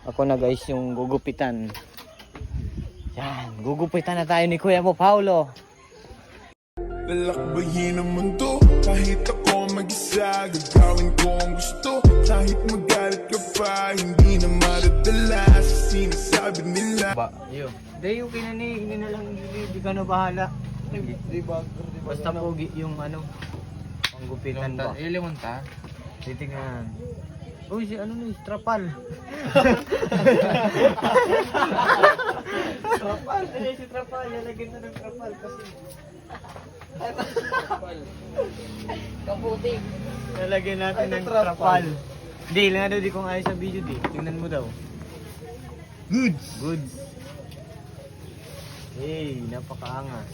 Ako na guys yung gugupitan. Yan, gugupitan na tayo ni Kuya mo, Paulo. Lalakbayin ang mundo, kahit ako mag-isa. Gagawin ko ang gusto, kahit magalit ka pa. Hindi na maradala sa sinasabi nila. Iyo. Hindi yung kinani, hindi na lang, hindi ka na bahala. Basta pogi yung ano, panggupitan ba. Ilimon ta? Titingnan. Uy, si ano na, trapal. Trapal, si trapal, lalagyan na ng trapal kasi. Kaputing. Lalagyan natin ng trapal. Hindi, lang na daw di kong ayos sa video di. Tingnan mo daw. Goods. Goods. Hey, napakaangas.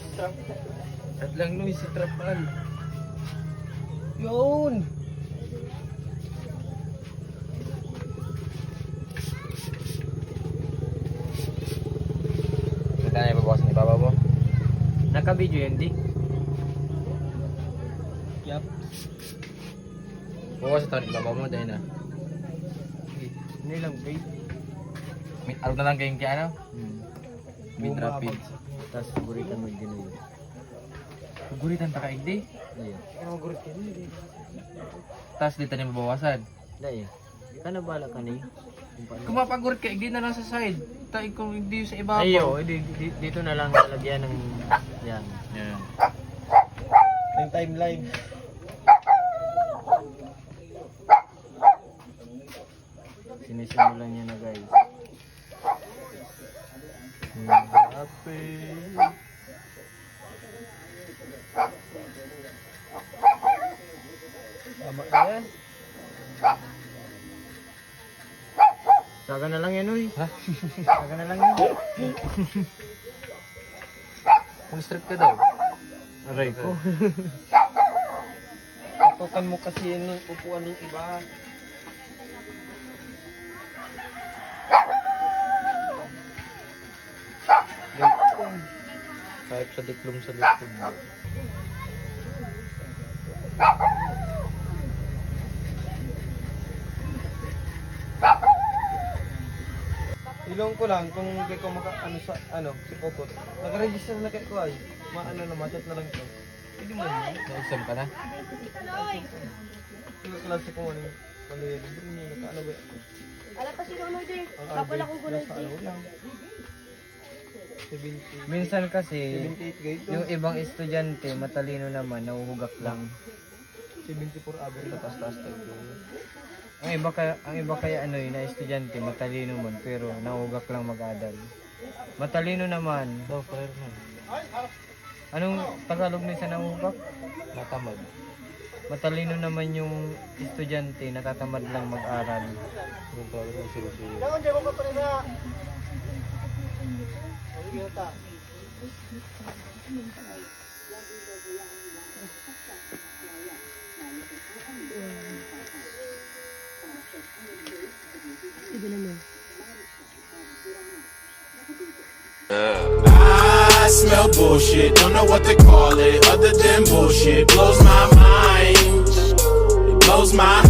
At lang no, si trapal. Yun! Saan na ibabawasan ni Baba mo? Naka-video yan, di? Yup. Bawasan tayo ni Baba mo dahil na. Hindi lang, babe. Ano na lang kayong kaya ano? Mid rapid. Tapos, guritan mo yung ginoy. Guritan ta kaigdi. Iya. Pero guritan mo yun. Tapos dito niya mabawasan. Dahil, kana bala ka na Kung mapagurit ka, igdi na lang sa side. Tayo kung hindi sa ibabaw. Ayo, dito na lang lalagyan ng yan. Yan. Yung timeline. Sinisimulan niya na guys. Happy. Tama na yan. Saga na lang yan, uy. Ha? Saga na lang yan. Kung strip ka daw. Aray ko. Patukan mo kasi yun ng upuan ng iba. Kahit sa diklom sa likod mo. Ilong ko lang kung hindi ko maka ano sa ano si Popot. Nag-register na kay ko ay. Maano na machat na lang to. Hindi mo yun. Na-exam ka na? Yung klase ko ano yun. Hindi niya naka ano ba. Ala pa si Ronald eh. Ang Kapala ko gunod nasa eh. ano lang. 70. Minsan kasi, 78 grade yung ibang estudyante, matalino naman, nahuhugak lang. 74 average. Taas-taas tayo. Ang iba kaya ano yun, na estudyante, matalino man, pero nahuhugak lang mag-aral. Matalino naman. Daw, prayer na. Anong Tagalog na sa nahuhugak? Natamad. Matalino naman yung estudyante, natatamad lang mag-aral. Yung tawag ng sirusiyo. Daon diyan ko pa rin na. I smell bullshit, don't know what to call it other than bullshit. Blows my mind, it blows my